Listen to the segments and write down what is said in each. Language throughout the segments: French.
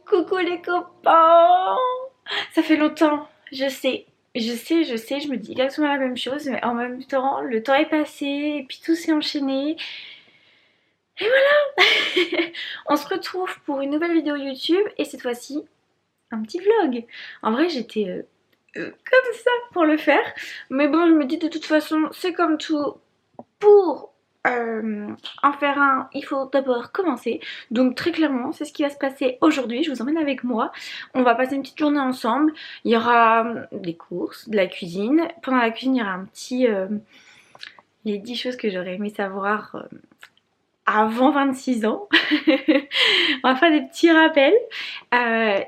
Coucou les copains! Ça fait longtemps, je me dis exactement la même chose, mais en même temps, le temps est passé et puis tout s'est enchaîné. Et voilà! On se retrouve pour une nouvelle vidéo YouTube et cette fois-ci, un petit vlog. En vrai, j'étais comme ça pour le faire, mais bon, je me dis de toute façon, c'est comme tout, pour en faire un, il faut d'abord commencer. Donc très clairement, c'est ce qui va se passer aujourd'hui. Je vous emmène avec moi. On va passer une petite journée ensemble. Il y aura des courses, de la cuisine. Pendant la cuisine, il y aura un petit... les 10 choses que j'aurais aimé savoir avant 26 ans. On va faire des petits rappels.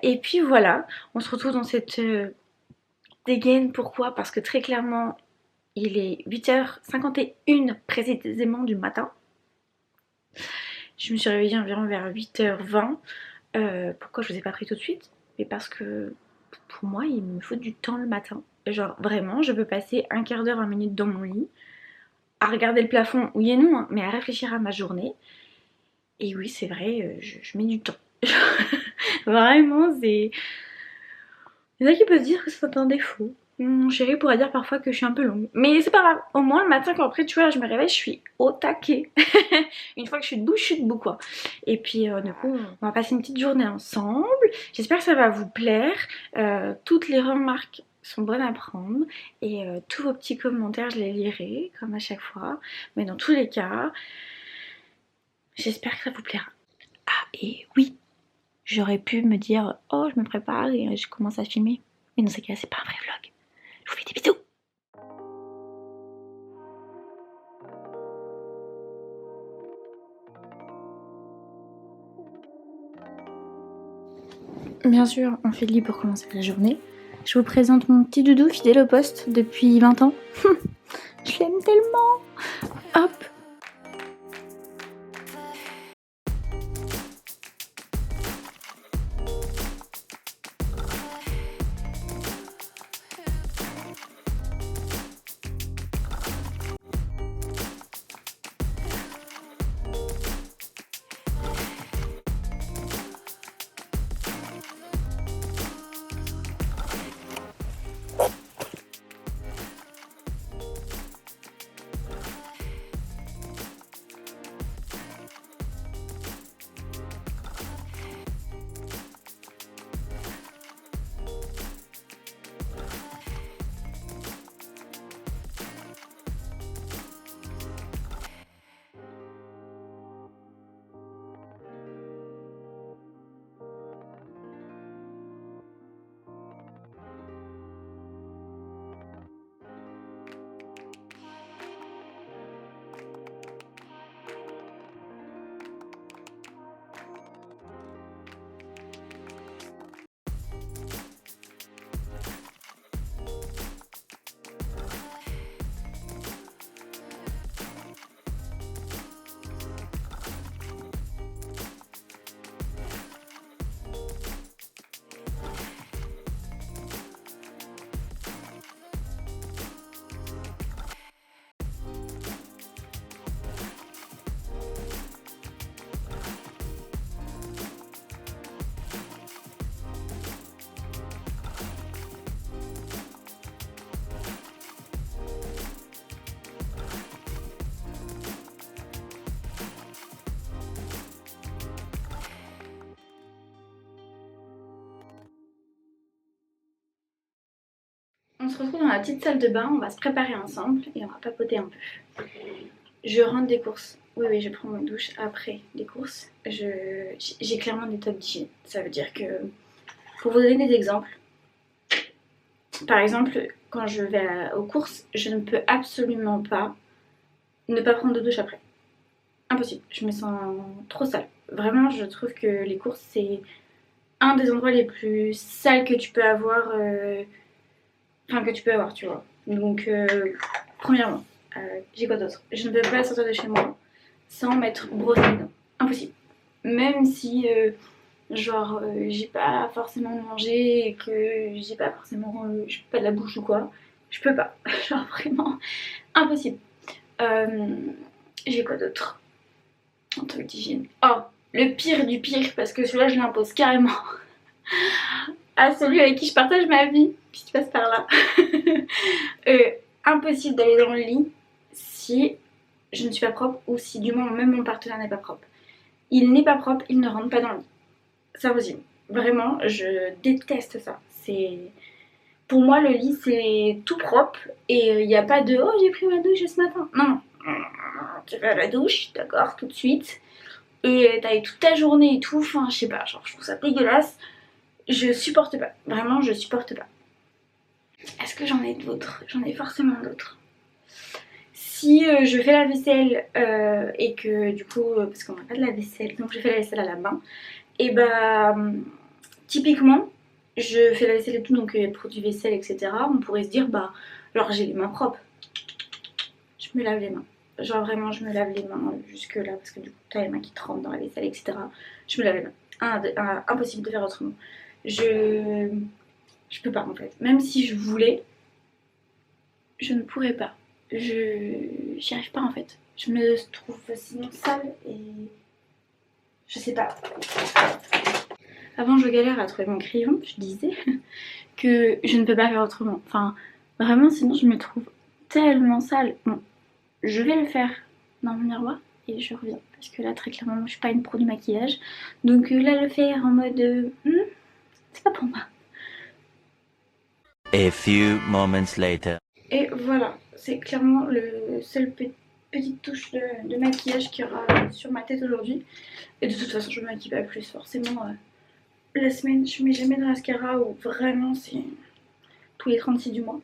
Et puis voilà, on se retrouve dans cette dégaine. Pourquoi? Parce que très clairement, il est 8h51 précisément du matin. Je me suis réveillée environ vers 8h20. Pourquoi je vous ai pas pris tout de suite? Mais parce que pour moi, il me faut du temps le matin. Genre vraiment, je peux passer un quart d'heure, 20 minutes dans mon lit, à regarder le plafond, oui et non, hein, mais à réfléchir à ma journée. Et oui, c'est vrai, je mets du temps. Vraiment, c'est... Il y en a qui peuvent se dire que c'est un défaut. Mon chéri pourrait dire parfois que je suis un peu longue. Mais c'est pas grave. Au moins, le matin, quand après, tu vois, je me réveille, je suis au taquet. Une fois que je suis debout, quoi. Et puis, du coup, on va passer une petite journée ensemble. J'espère que ça va vous plaire. Toutes les remarques sont bonnes à prendre. Et tous vos petits commentaires, je les lirai, comme à chaque fois. Mais dans tous les cas, j'espère que ça vous plaira. Ah, et oui, j'aurais pu me dire, oh, je me prépare et je commence à filmer. Mais dans ces cas, c'est pas un vrai vlog. Je vous fais des bisous. Bien sûr, on fait le lit pour commencer la journée. Je vous présente mon petit doudou fidèle au poste depuis 20 ans. Je l'aime tellement. Hop. On se retrouve dans la petite salle de bain, on va se préparer ensemble et on va papoter un peu. Je rentre des courses. Oui, oui, je prends ma douche après les courses. J'ai clairement des top d'hygiène. Ça veut dire que, pour vous donner des exemples, par exemple, quand je vais aux courses, je ne peux absolument pas ne pas prendre de douche après. Impossible, je me sens trop sale. Vraiment, je trouve que les courses, c'est un des endroits les plus sales que tu peux avoir, tu vois. Donc, premièrement, j'ai quoi d'autre? Je ne peux pas sortir de chez moi sans m'être brossé les dents. Impossible. Même si, j'ai pas forcément mangé et que j'ai pas forcément, j'ai pas de la bouche ou quoi, je peux pas. Genre vraiment impossible. J'ai quoi d'autre? Un truc d'hygiène. Oh, le pire du pire, parce que celui-là je l'impose carrément. à celui avec qui je partage ma vie, puis tu passes par là. Impossible d'aller dans le lit si je ne suis pas propre ou si du moins même mon partenaire n'est pas propre. Il n'est pas propre, il ne rentre pas dans le lit. C'est impossible. Vraiment, je déteste ça. Pour moi, le lit, c'est tout propre et il n'y a pas de «Oh, j'ai pris ma douche ce matin». Non, tu vas à la douche, d'accord, tout de suite. Et t'as eu toute ta journée et tout. Enfin, je sais pas, genre, je trouve ça dégueulasse. Je supporte pas. Vraiment, je supporte pas. Est-ce que j'en ai d'autres? J'en ai forcément d'autres. Si je fais la vaisselle et que du coup, parce qu'on n'a pas de la vaisselle, donc je fais la vaisselle à la main, et bah typiquement, je fais la vaisselle et tout, donc produit vaisselle, etc. On pourrait se dire, bah, genre j'ai les mains propres, je me lave les mains. Genre vraiment, je me lave les mains jusque là, parce que du coup, t'as les mains qui trempent dans la vaisselle, etc. Je me lave les mains. Impossible de faire autrement. Je peux pas en fait. Même si je voulais, je ne pourrais pas. J'y arrive pas en fait. Je me trouve sinon sale et je sais pas. Avant je galère à trouver mon crayon, je disais que je ne peux pas faire autrement. Enfin vraiment sinon je me trouve tellement sale. Bon, je vais le faire dans le miroir et je reviens. Parce que là très clairement je suis pas une pro du maquillage. Donc là le faire en mode c'est pas pour moi. A few moments later. Et voilà, c'est clairement le seul petite touche de maquillage qu'il y aura sur ma tête aujourd'hui. Et de toute façon, je me maquille pas plus. Forcément, la semaine, je mets jamais de mascara ou vraiment c'est tous les 36 du mois.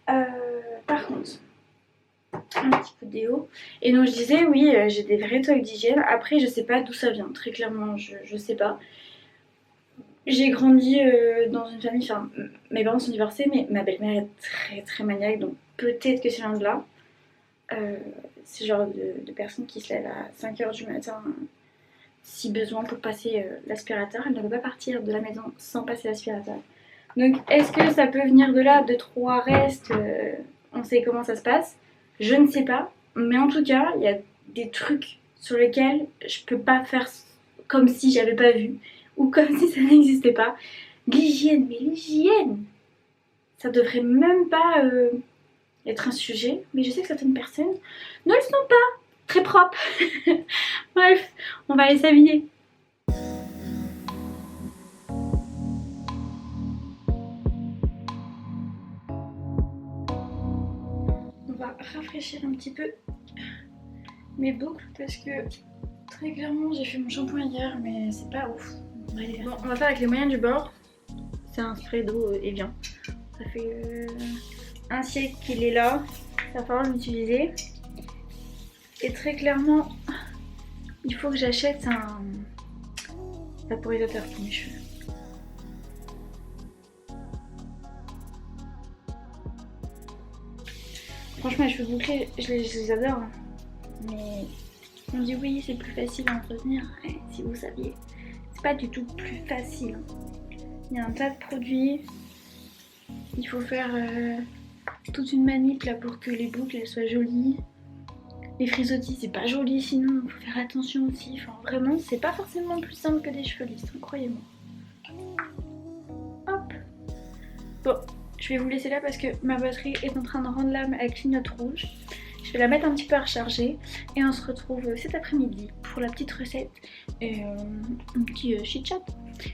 Par contre, un petit peu de déo. Et donc je disais, oui, j'ai des vrais trucs d'hygiène. Après, je sais pas d'où ça vient. Très clairement, je sais pas. J'ai grandi dans une famille, enfin mes parents sont divorcés, mais ma belle-mère est très très maniaque, donc peut-être que ça vient de là. C'est le genre de personne qui se lève à 5h du matin si besoin pour passer l'aspirateur. Elle ne peut pas partir de la maison sans passer l'aspirateur. Donc est-ce que ça peut venir de là, de 3 restes on sait comment ça se passe. Je ne sais pas, mais en tout cas, il y a des trucs sur lesquels je peux pas faire comme si j'avais pas vu ou comme si ça n'existait pas. L'hygiène, mais l'hygiène, ça devrait même pas être un sujet, mais je sais que certaines personnes ne le sont pas très propres. Bref, on va aller s'habiller. On va rafraîchir un petit peu mes boucles parce que très clairement j'ai fait mon shampoing hier mais c'est pas ouf. Bon, on va faire avec les moyens du bord. C'est un spray d'eau Evian. Ça fait un siècle qu'il est là. Il va falloir l'utiliser. Et très clairement, il faut que j'achète un vaporisateur pour mes cheveux. Franchement, les cheveux bouclés, je les adore. Hein. Mais on dit oui, c'est plus facile à entretenir. Ouais, si vous saviez, c'est pas du tout plus facile. Il y a un tas de produits. Il faut faire toute une manip là pour que les boucles elles soient jolies. Les frisottis, c'est pas joli sinon, il faut faire attention aussi. Enfin, vraiment, c'est pas forcément plus simple que des cheveux lisses, hein, croyez-moi. Hop. Bon, je vais vous laisser là parce que ma batterie est en train de rendre l'âme, elle clignote rouge. Je vais la mettre un petit peu à recharger et on se retrouve cet après-midi pour la petite recette et un petit chit-chat.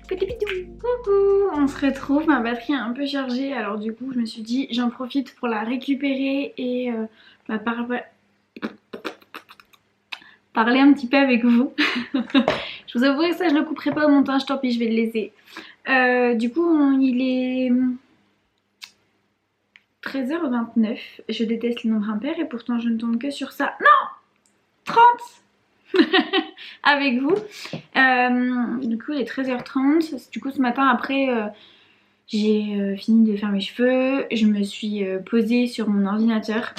Petit bidou. Coucou. On se retrouve, ma batterie est un peu chargée alors du coup je me suis dit j'en profite pour la récupérer et parler un petit peu avec vous. Je vous avouerai que ça je le couperai pas au montage, tant pis je vais le laisser. Du coup il est 13h29, je déteste les nombres impairs et pourtant je ne tombe que sur ça. Non 30 avec vous. Du coup il est 13h30, du coup ce matin après j'ai fini de faire mes cheveux, je me suis posée sur mon ordinateur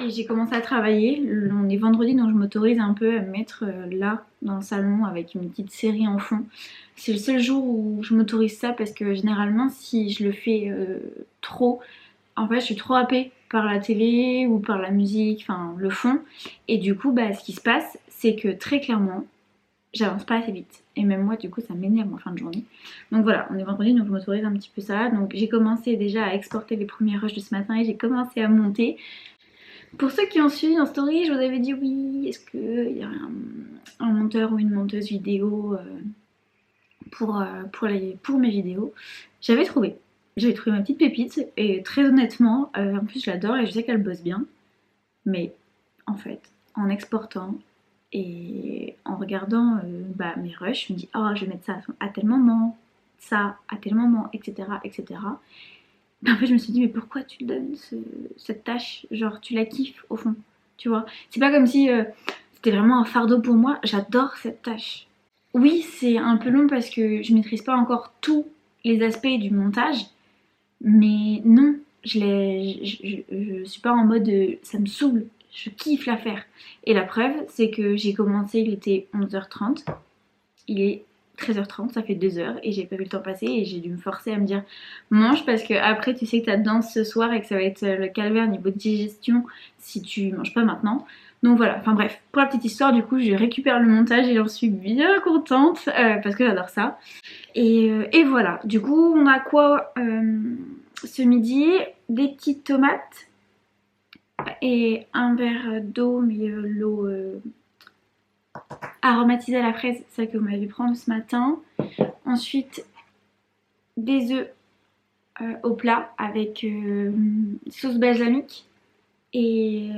et j'ai commencé à travailler. On est vendredi donc je m'autorise un peu à me mettre là dans le salon avec une petite série en fond. C'est le seul jour où je m'autorise ça parce que généralement si je le fais trop, en fait je suis trop happée par la télé ou par la musique, enfin le fond. Et du coup bah, ce qui se passe c'est que très clairement j'avance pas assez vite. Et même moi, du coup, ça m'énerve en fin de journée. Donc voilà, on est vendredi, donc je m'autorise un petit peu ça. Donc j'ai commencé déjà à exporter les premiers rushs de ce matin et j'ai commencé à monter. Pour ceux qui ont suivi en story, je vous avais dit oui, est-ce qu'il y a un monteur ou une monteuse vidéo pour mes vidéos. J'avais trouvé. J'avais trouvé ma petite pépite et très honnêtement, en plus je l'adore et je sais qu'elle bosse bien. Mais en fait, en exportant et en regardant mes rushs, je me dis oh je vais mettre ça à tel moment, ça à tel moment, etc. etc. Mais en fait je me suis dit mais pourquoi tu donnes cette tâche, genre tu la kiffes au fond, tu vois. C'est pas comme si c'était vraiment un fardeau pour moi, j'adore cette tâche. Oui, c'est un peu long parce que je maîtrise pas encore tous les aspects du montage, mais non, je suis pas en mode ça me saoule, je kiffe la faire. Et la preuve, c'est que j'ai commencé, il était 11h30, il est 13h30, ça fait 2 heures et j'ai pas vu le temps passer et j'ai dû me forcer à me dire mange parce que après tu sais que t'as danse ce soir et que ça va être le calvaire niveau de digestion si tu manges pas maintenant. Donc voilà, enfin bref, pour la petite histoire, du coup, je récupère le montage et j'en suis bien contente parce que j'adore ça. Et voilà, du coup, on a quoi ce midi? Des petites tomates et un verre d'eau, mais l'eau aromatisée à la fraise, celle que vous m'avez prendre ce matin. Ensuite, des œufs au plat avec sauce balsamique et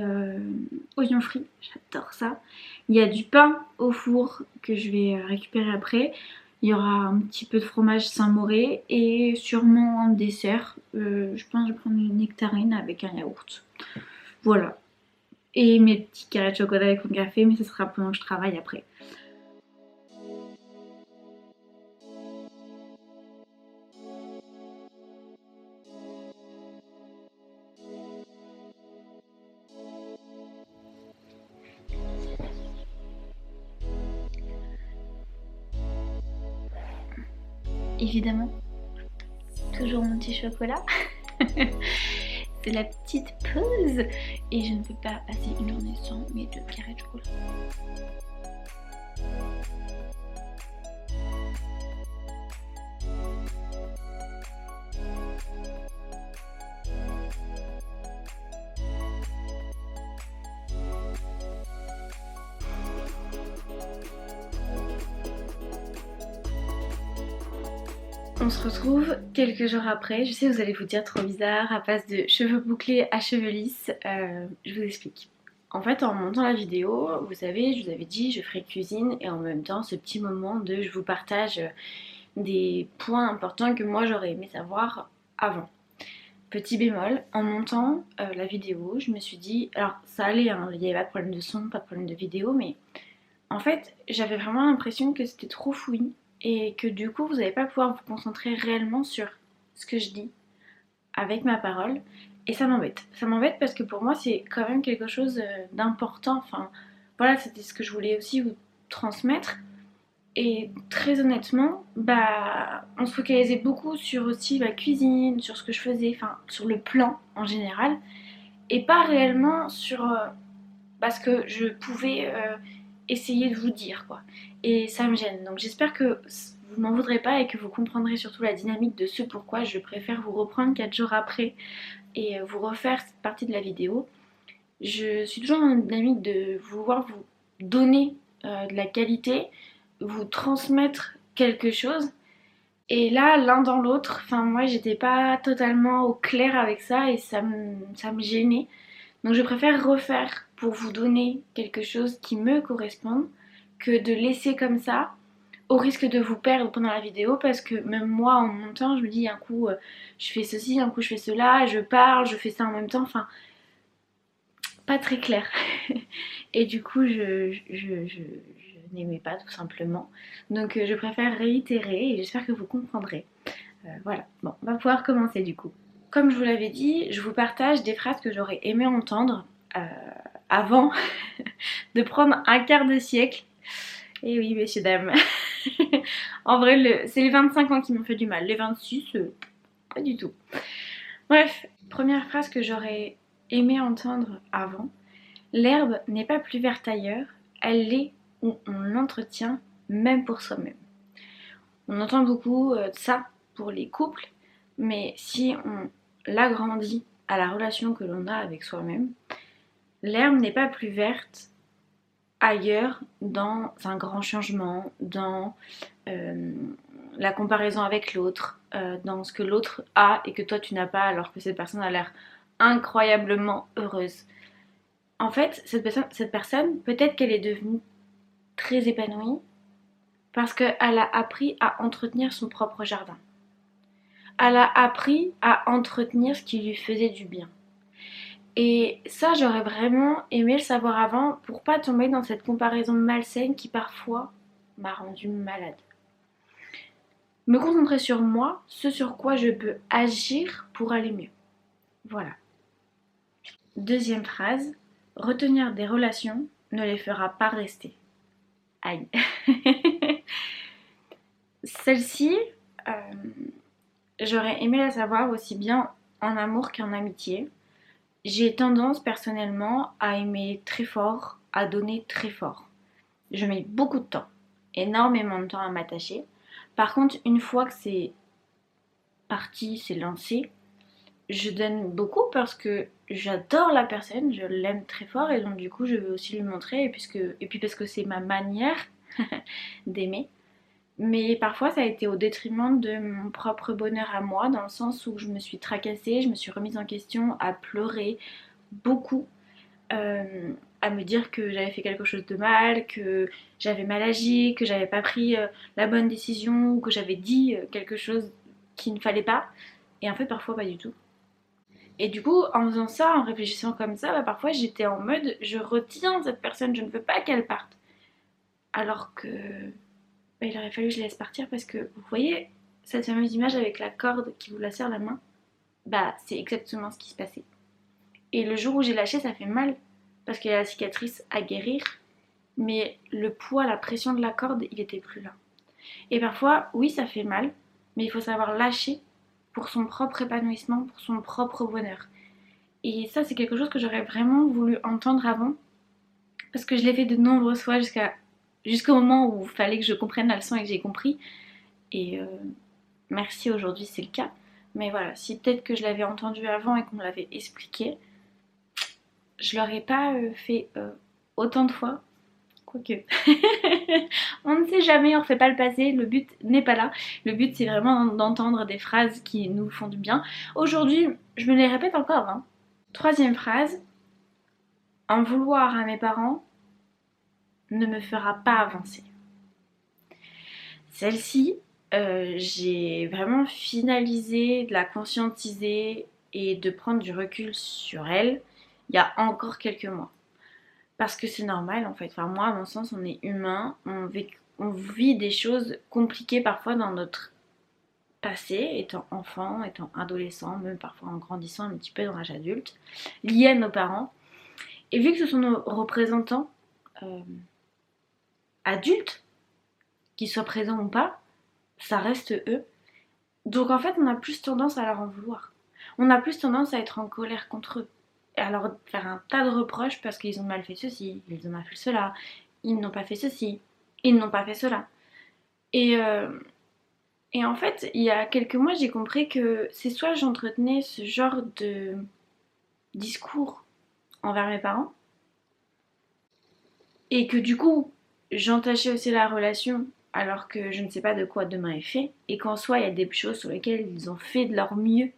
oignons frits, j'adore ça. Il y a du pain au four que je vais récupérer après. Il y aura un petit peu de fromage Saint-Mauré et sûrement un dessert. Je pense que je vais prendre une nectarine avec un yaourt. Voilà. Et mes petits carrés de chocolat avec mon café, mais ce sera pendant que je travaille après. Évidemment, toujours mon petit chocolat. C'est la petite pause et je ne peux pas passer une journée sans mes 2 carrés de chocolat. On se retrouve quelques jours après. Je sais, vous allez vous dire trop bizarre, à passe de cheveux bouclés à cheveux lisses. Je vous explique. En fait, en montant la vidéo, vous savez, je vous avais dit, je ferai cuisine et en même temps, ce petit moment de je vous partage des points importants que moi j'aurais aimé savoir avant. Petit bémol, en montant la vidéo, je me suis dit, alors ça allait, hein, il n'y avait pas de problème de son, pas de problème de vidéo, mais en fait, j'avais vraiment l'impression que c'était trop fouillis et que du coup, vous n'allez pas pouvoir vous concentrer réellement sur ce que je dis avec ma parole. Et ça m'embête. Ça m'embête parce que pour moi, c'est quand même quelque chose d'important. Enfin, voilà, c'était ce que je voulais aussi vous transmettre. Et très honnêtement, on se focalisait beaucoup sur aussi la cuisine, sur ce que je faisais, enfin, sur le plan en général. Et pas réellement sur ce que je pouvais essayer de vous dire, quoi. Et ça me gêne. Donc j'espère que vous m'en voudrez pas et que vous comprendrez surtout la dynamique de ce pourquoi je préfère vous reprendre 4 jours après et vous refaire cette partie de la vidéo. Je suis toujours dans une dynamique de vouloir vous donner de la qualité, vous transmettre quelque chose. Et là, l'un dans l'autre, enfin moi j'étais pas totalement au clair avec ça et ça me gênait. Donc je préfère refaire pour vous donner quelque chose qui me corresponde que de laisser comme ça au risque de vous perdre pendant la vidéo parce que même moi en montant je me dis un coup je fais ceci, un coup je fais cela, je parle, je fais ça en même temps, enfin pas très clair. Et du coup je n'aimais pas tout simplement. Donc je préfère réitérer et j'espère que vous comprendrez. Voilà, bon on va pouvoir commencer du coup. Comme je vous l'avais dit, je vous partage des phrases que j'aurais aimé entendre avant de prendre un quart de siècle. Et oui, messieurs, dames. En vrai, c'est les 25 ans qui m'ont fait du mal. Les 26, pas du tout. Bref, première phrase que j'aurais aimé entendre avant. L'herbe n'est pas plus verte ailleurs, elle l'est où on l'entretient même pour soi-même. On entend beaucoup de ça pour les couples, mais si on l'agrandit à la relation que l'on a avec soi-même, l'herbe n'est pas plus verte ailleurs dans un grand changement, dans euh, la comparaison avec l'autre, dans ce que l'autre a et que toi tu n'as pas alors que cette personne a l'air incroyablement heureuse. En fait, cette personne peut-être qu'elle est devenue très épanouie parce qu'elle a appris à entretenir son propre jardin. Elle a appris à entretenir ce qui lui faisait du bien. Et ça, j'aurais vraiment aimé le savoir avant pour pas tomber dans cette comparaison malsaine qui parfois m'a rendue malade. Me concentrer sur moi, ce sur quoi je peux agir pour aller mieux. Voilà. Deuxième phrase, retenir des relations ne les fera pas rester. Aïe. Celle-ci, euh, j'aurais aimé la savoir aussi bien en amour qu'en amitié. J'ai tendance personnellement à aimer très fort, à donner très fort. Je mets beaucoup de temps, énormément de temps à m'attacher. Par contre, une fois que c'est parti, c'est lancé, je donne beaucoup parce que j'adore la personne, je l'aime très fort et donc du coup je veux aussi lui montrer et puis parce que c'est ma manière d'aimer. Mais parfois ça a été au détriment de mon propre bonheur à moi, dans le sens où je me suis tracassée, je me suis remise en question, à pleurer beaucoup, à me dire que j'avais fait quelque chose de mal, que j'avais mal agi, que j'avais pas pris la bonne décision ou que j'avais dit quelque chose qu'il ne fallait pas. Et en fait parfois pas du tout. Et du coup, en faisant ça, en réfléchissant comme ça, bah, parfois j'étais en mode je retiens cette personne, je ne veux pas qu'elle parte. Alors que bah, il aurait fallu que je la laisse partir parce que vous voyez cette fameuse image avec la corde qui vous la serre la main, bah c'est exactement ce qui se passait. Et le jour où j'ai lâché, ça fait mal parce qu'il y a la cicatrice à guérir, mais le poids, la pression de la corde, il était plus là. Et parfois, oui, ça fait mal, mais il faut savoir lâcher pour son propre épanouissement, pour son propre bonheur. Et ça, c'est quelque chose que j'aurais vraiment voulu entendre avant, parce que je l'ai fait de nombreuses fois jusqu'au moment où il fallait que je comprenne la leçon et que j'ai compris. Et merci, aujourd'hui c'est le cas. Mais voilà, si peut-être que je l'avais entendu avant et qu'on me l'avait expliqué, je l'aurais pas fait autant de fois. Quoique, on ne sait jamais, on ne refait pas le passé, le but n'est pas là. Le but c'est vraiment d'entendre des phrases qui nous font du bien. Aujourd'hui, je me les répète encore, hein. Troisième phrase, en vouloir à mes parents ne me fera pas avancer. Celle-ci, j'ai vraiment finalisé, de la conscientiser et de prendre du recul sur elle il y a encore quelques mois. Parce que c'est normal en fait. Enfin, moi, à mon sens, on est humain, on vit des choses compliquées parfois dans notre passé, étant enfant, étant adolescent, même parfois en grandissant un petit peu dans l'âge adulte, liées à nos parents. Et vu que ce sont nos représentants euh, adultes, qu'ils soient présents ou pas, ça reste eux. Donc en fait, on a plus tendance à leur en vouloir. On a plus tendance à être en colère contre eux. Et à leur faire un tas de reproches parce qu'ils ont mal fait ceci, ils ont mal fait cela, ils n'ont pas fait ceci, ils n'ont pas fait cela. Et, euh, et en fait, il y a quelques mois, j'ai compris que c'est soit j'entretenais ce genre de discours envers mes parents, et que du coup, j'entachais aussi la relation alors que je ne sais pas de quoi demain est fait, et qu'en soi, il y a des choses sur lesquelles ils ont fait de leur mieux,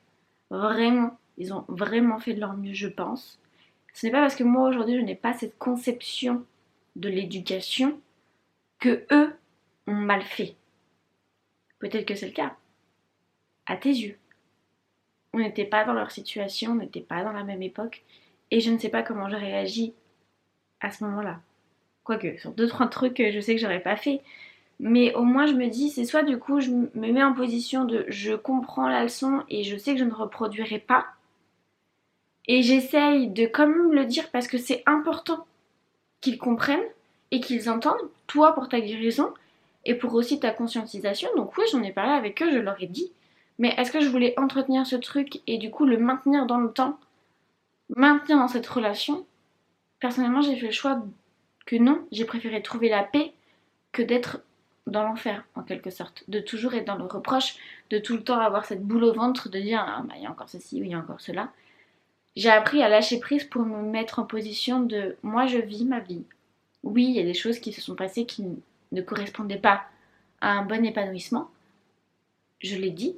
vraiment, ils ont vraiment fait de leur mieux, je pense. Ce n'est pas parce que moi, aujourd'hui, je n'ai pas cette conception de l'éducation que eux ont mal fait. Peut-être que c'est le cas, à tes yeux. On n'était pas dans leur situation, on n'était pas dans la même époque, et je ne sais pas comment j'aurais agi à ce moment-là. Quoique, sur deux, trois trucs, je sais que j'aurais pas fait. Mais au moins, je me dis, c'est soit du coup, je me mets en position de je comprends la leçon et je sais que je ne reproduirai pas. Et j'essaye de quand même le dire parce que c'est important qu'ils comprennent et qu'ils entendent, toi pour ta guérison et pour aussi ta conscientisation. Donc oui, j'en ai parlé avec eux, je leur ai dit. Mais est-ce que je voulais entretenir ce truc et du coup le maintenir dans le temps, maintenir dans cette relation? Personnellement, j'ai fait le choix que non, j'ai préféré trouver la paix que d'être dans l'enfer en quelque sorte, de toujours être dans le reproche, de tout le temps avoir cette boule au ventre, de dire ah bah il y a encore ceci ou il y a encore cela. J'ai appris à lâcher prise pour me mettre en position de moi je vis ma vie. Oui, il y a des choses qui se sont passées qui ne correspondaient pas à un bon épanouissement. Je l'ai dit.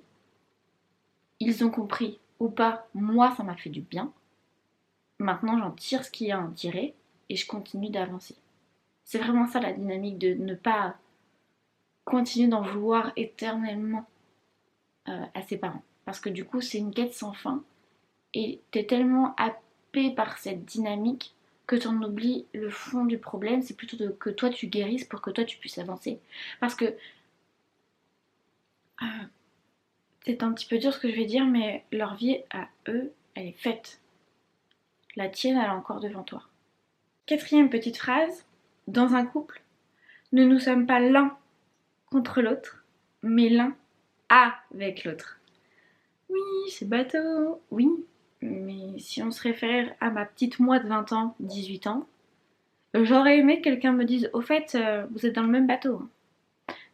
Ils ont compris ou pas, moi ça m'a fait du bien. Maintenant j'en tire ce qu'il y a à en tirer et je continue d'avancer. C'est vraiment ça la dynamique de ne pas continuer d'en vouloir éternellement à ses parents. Parce que du coup c'est une quête sans fin et t'es tellement happé par cette dynamique que t'en oublies le fond du problème. C'est plutôt que toi tu guérisses pour que toi tu puisses avancer. Parce que c'est un petit peu dur ce que je vais dire, mais leur vie à eux, elle est faite. La tienne, elle est encore devant toi. Quatrième petite phrase, dans un couple, nous ne sommes pas l'un contre l'autre, mais l'un avec l'autre. Oui, c'est bateau, oui, mais si on se réfère à ma petite moi de 20 ans, 18 ans, j'aurais aimé que quelqu'un me dise, au fait, vous êtes dans le même bateau.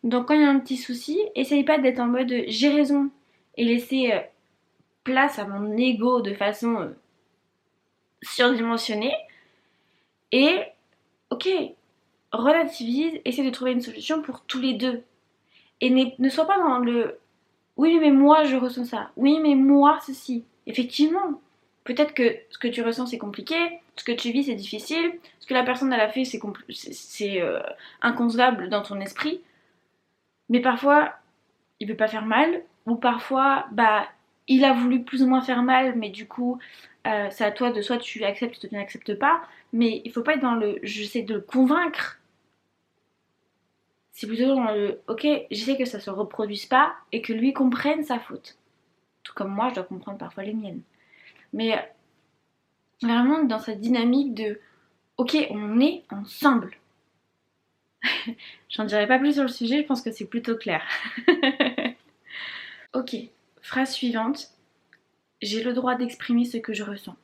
Donc quand il y a un petit souci, essaye pas d'être en mode j'ai raison et laisser place à mon ego de façon surdimensionnée. Et ok, relativise, essaie de trouver une solution pour tous les deux. Et ne sois pas dans le oui mais moi je ressens ça, oui mais moi ceci. Effectivement, peut-être que ce que tu ressens c'est compliqué, ce que tu vis c'est difficile, ce que la personne elle a fait c'est inconcevable dans ton esprit, mais parfois il veut pas faire mal, ou parfois bah il a voulu plus ou moins faire mal, mais du coup c'est à toi de soit tu acceptes, soit tu n'acceptes pas, mais il faut pas être dans le j'essaie de le convaincre. C'est plutôt dans le ok, j'essaie que ça se reproduise pas et que lui comprenne sa faute. Tout comme moi, je dois comprendre parfois les miennes. Mais vraiment dans cette dynamique de ok, on est ensemble. J'en dirai pas plus sur le sujet, je pense que c'est plutôt clair. Ok, phrase suivante. J'ai le droit d'exprimer ce que je ressens.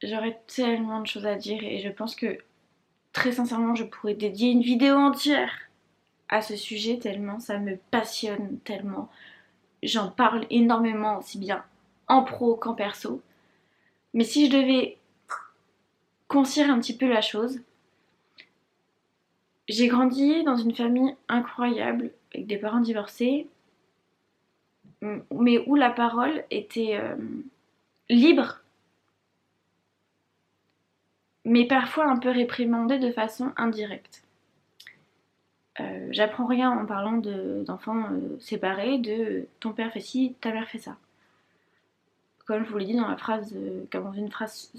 J'aurais tellement de choses à dire et je pense que très sincèrement je pourrais dédier une vidéo entière à ce sujet tellement ça me passionne, tellement j'en parle énormément aussi bien en pro qu'en perso. Mais si je devais concire un petit peu la chose, j'ai grandi dans une famille incroyable avec des parents divorcés, mais où la parole était libre, mais parfois un peu réprimandée de façon indirecte. J'apprends rien en parlant d'enfants séparés, de ton père fait ci, ta mère fait ça. Comme je vous l'ai dit dans la phrase, comme dans une phrase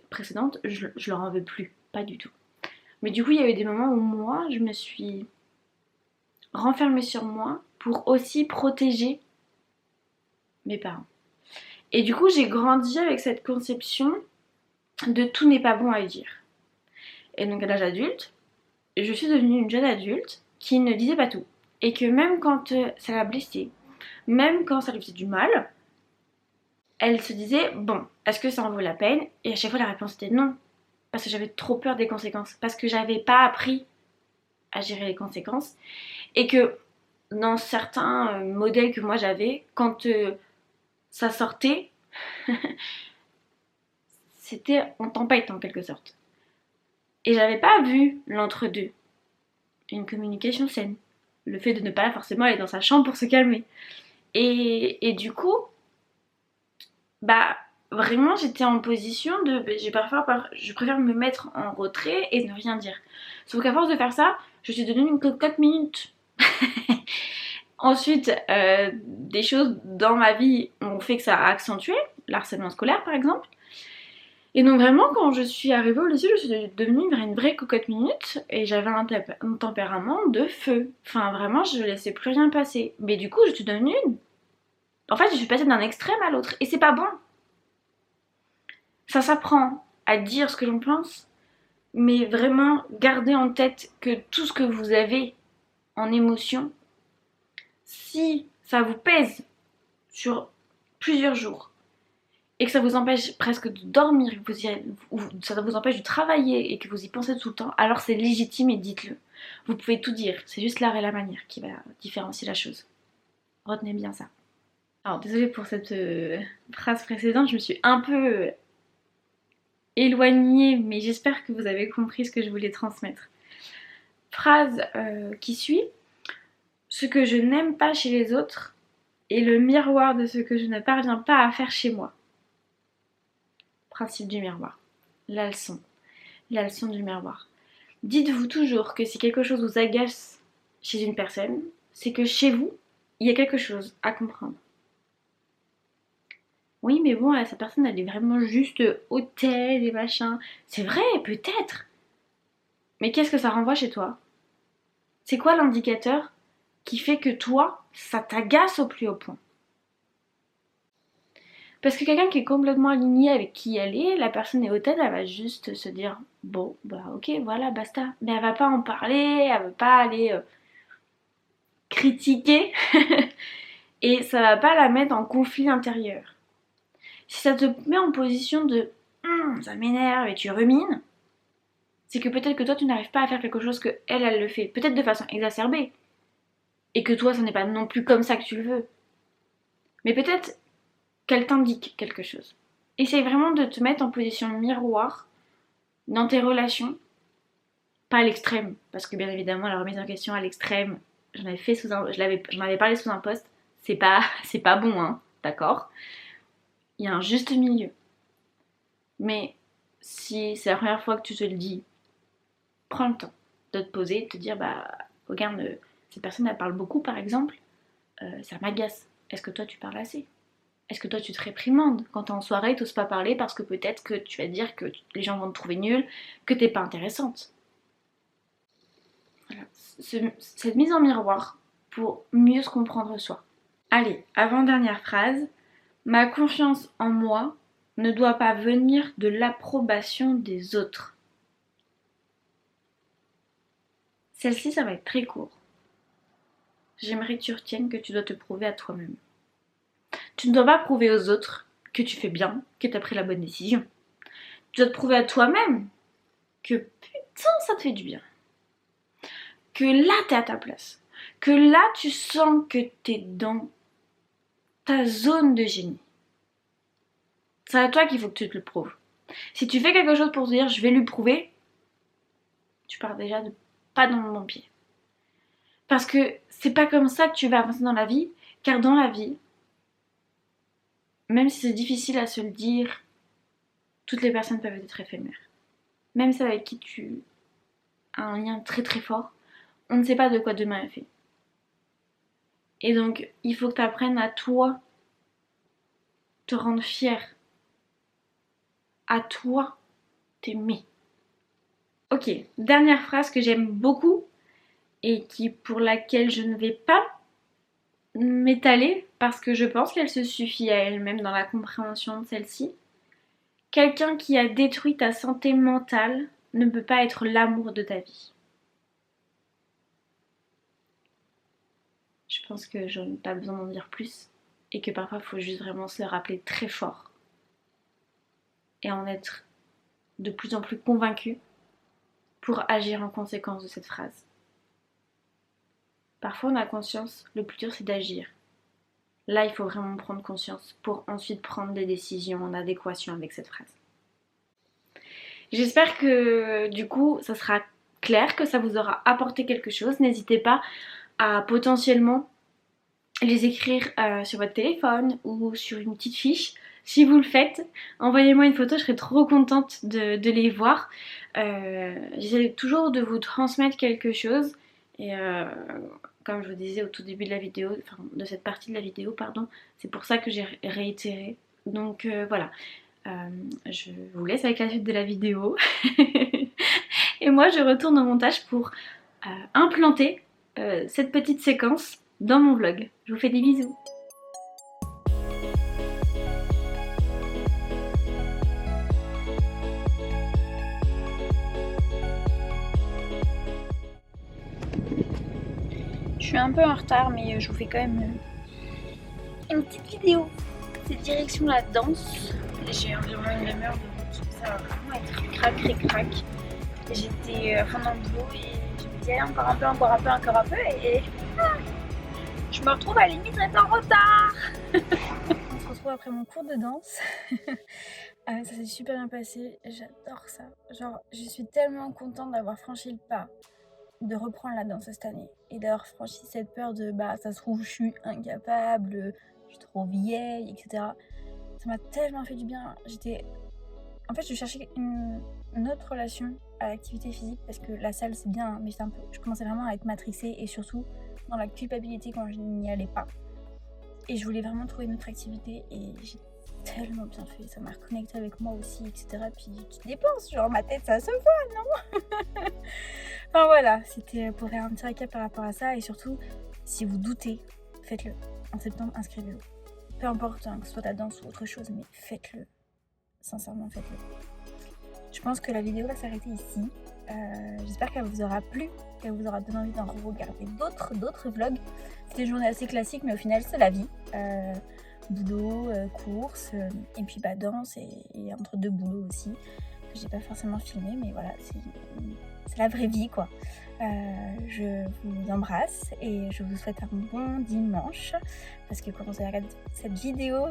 précédente, je leur en veux plus, pas du tout. Mais du coup, il y a eu des moments où moi, je me suis renfermée sur moi pour aussi protéger mes parents. Et du coup, j'ai grandi avec cette conception de tout n'est pas bon à dire. Et donc à l'âge adulte, je suis devenue une jeune adulte qui ne disait pas tout. Et que même quand ça l'a blessée, même quand ça lui faisait du mal, elle se disait bon, est-ce que ça en vaut la peine? Et à chaque fois la réponse était non. Parce que j'avais trop peur des conséquences. Parce que j'avais pas appris à gérer les conséquences. Et que dans certains modèles que moi j'avais, quand ça sortait, c'était en tempête en quelque sorte. Et j'avais pas vu l'entre-deux. Une communication saine. Le fait de ne pas forcément aller dans sa chambre pour se calmer. Et du coup, bah vraiment j'étais en position de je préfère me mettre en retrait et ne rien dire. Sauf qu'à force de faire ça, je suis devenue une cocotte minute. Ensuite, des choses dans ma vie ont fait que ça a accentué, l'harcèlement scolaire par exemple. Et donc vraiment quand je suis arrivée au lycée, je suis devenue une vraie cocotte minute et j'avais un tempérament de feu. Enfin vraiment je laissais plus rien passer. Mais du coup je suis devenue en fait je suis passée d'un extrême à l'autre et c'est pas bon. Ça s'apprend à dire ce que l'on pense, mais vraiment gardez en tête que tout ce que vous avez en émotion, si ça vous pèse sur plusieurs jours et que ça vous empêche presque de dormir, ou ça vous empêche de travailler et que vous y pensez tout le temps, alors c'est légitime et dites-le. Vous pouvez tout dire, c'est juste l'art et la manière qui va différencier la chose. Retenez bien ça. Alors désolée pour cette phrase précédente, je me suis un peu éloignée, mais j'espère que vous avez compris ce que je voulais transmettre. Phrase qui suit. Ce que je n'aime pas chez les autres est le miroir de ce que je ne parviens pas à faire chez moi. Principe du miroir. La leçon du miroir. Dites-vous toujours que si quelque chose vous agace chez une personne, c'est que chez vous, il y a quelque chose à comprendre. Oui, mais bon, cette personne, elle est vraiment juste hautaine et machin. C'est vrai, peut-être. Mais qu'est-ce que ça renvoie chez toi? C'est quoi l'indicateur qui fait que toi, ça t'agace au plus haut point? Parce que quelqu'un qui est complètement aligné avec qui elle est, la personne est hautaine, elle va juste se dire bon, bah ok, voilà, basta. Mais elle va pas en parler, elle va pas aller critiquer et ça va pas la mettre en conflit intérieur. Si ça te met en position de ça m'énerve et tu rumines, c'est que peut-être que toi tu n'arrives pas à faire quelque chose que elle le fait, peut-être de façon exacerbée, et que toi ce n'est pas non plus comme ça que tu le veux. Mais peut-être qu'elle t'indique quelque chose. Essaye vraiment de te mettre en position miroir dans tes relations, pas à l'extrême, parce que bien évidemment la remise en question à l'extrême, j'en avais parlé sous un post, c'est pas bon, hein, d'accord? Il y a un juste milieu. Mais si c'est la première fois que tu te le dis, prends le temps de te poser et de te dire bah regarde, cette personne elle parle beaucoup par exemple, ça m'agace. Est-ce que toi tu parles assez? Est-ce que toi tu te réprimandes quand t'es en soirée, t'oses pas parler parce que peut-être que tu vas dire que les gens vont te trouver nulle, que t'es pas intéressante? Voilà. Cette mise en miroir pour mieux se comprendre soi. Allez, avant-dernière phrase. Ma confiance en moi ne doit pas venir de l'approbation des autres. Celle-ci, ça va être très court. J'aimerais que tu retiennes que tu dois te prouver à toi-même. Tu ne dois pas prouver aux autres que tu fais bien, que tu as pris la bonne décision. Tu dois te prouver à toi-même que putain, ça te fait du bien. Que là, t'es à ta place. Que là, tu sens que t'es dans ta zone de génie. C'est à toi qu'il faut que tu te le prouves. Si tu fais quelque chose pour te dire je vais lui prouver, tu pars déjà de pas dans le bon pied. Parce que c'est pas comme ça que tu vas avancer dans la vie, car dans la vie, même si c'est difficile à se le dire, toutes les personnes peuvent être éphémères. Même celles avec qui tu as un lien très très fort, on ne sait pas de quoi demain est fait. Et donc, il faut que tu apprennes à toi te rendre fier. À toi t'aimer. Ok, dernière phrase que j'aime beaucoup et pour laquelle je ne vais pas m'étaler parce que je pense qu'elle se suffit à elle-même dans la compréhension de celle-ci. Quelqu'un qui a détruit ta santé mentale ne peut pas être l'amour de ta vie. Je pense que je n'ai pas besoin d'en dire plus et que parfois il faut juste vraiment se le rappeler très fort et en être de plus en plus convaincu pour agir en conséquence de cette phrase. Parfois on a conscience, le plus dur c'est d'agir. Là il faut vraiment prendre conscience pour ensuite prendre des décisions en adéquation avec cette phrase. J'espère que du coup ça sera clair, que ça vous aura apporté quelque chose. N'hésitez pas à potentiellement les écrire sur votre téléphone ou sur une petite fiche. Si vous le faites, envoyez-moi une photo, je serai trop contente de les voir. J'essaie toujours de vous transmettre quelque chose. Et comme je vous disais au tout début de la vidéo, enfin de cette partie de la vidéo, pardon, c'est pour ça que j'ai réitéré. Donc voilà, je vous laisse avec la suite de la vidéo. Et moi je retourne au montage pour implanter cette petite séquence dans mon vlog. Je vous fais des bisous. Je suis un peu en retard mais je vous fais quand même une petite vidéo. C'est direction la danse. J'ai environ une demi-heure de route, ça va vraiment être cric-crac. J'étais à fond dans le boulot et je me disais encore un peu et je me retrouve à la limite d'être en retard. On se retrouve après mon cours de danse. Ça s'est super bien passé, j'adore ça. Genre, je suis tellement contente d'avoir franchi le pas, de reprendre la danse cette année et d'avoir franchi cette peur de ça se trouve je suis incapable, je suis trop vieille, etc. Ça m'a tellement fait du bien. En fait, je cherchais une autre relation à l'activité physique parce que la salle c'est bien, mais je commençais vraiment à être matrixée et surtout dans la culpabilité quand je n'y allais pas. Et je voulais vraiment trouver une autre activité et j'ai tellement bien fait, ça m'a reconnecté avec moi aussi, etc. Puis tu dépenses, genre ma tête ça se voit, non? Enfin voilà, c'était pour faire un petit récap par rapport à ça et surtout, si vous doutez, faites-le. En septembre, inscrivez-vous. Peu importe que ce soit la danse ou autre chose, mais faites-le. Sincèrement, faites-le. Je pense que la vidéo va s'arrêter ici. J'espère qu'elle vous aura plu, qu'elle vous aura donné envie d'en regarder d'autres vlogs. C'était une journée assez classique, mais au final, c'est la vie. Boulot, course, et puis danse et entre deux boulots aussi, que j'ai pas forcément filmé, mais voilà, c'est la vraie vie, quoi. Je vous embrasse et je vous souhaite un bon dimanche, parce que quand vous regardez cette vidéo,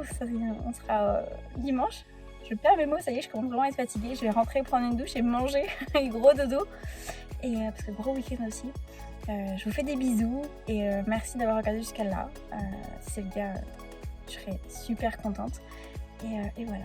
on sera dimanche. Je perds mes mots, ça y est, je commence vraiment à être fatiguée. Je vais rentrer, prendre une douche et manger, et gros dodo. Et parce que gros week-end aussi. Je vous fais des bisous et merci d'avoir regardé jusqu'à là. Si c'est le cas, je serai super contente. Et voilà.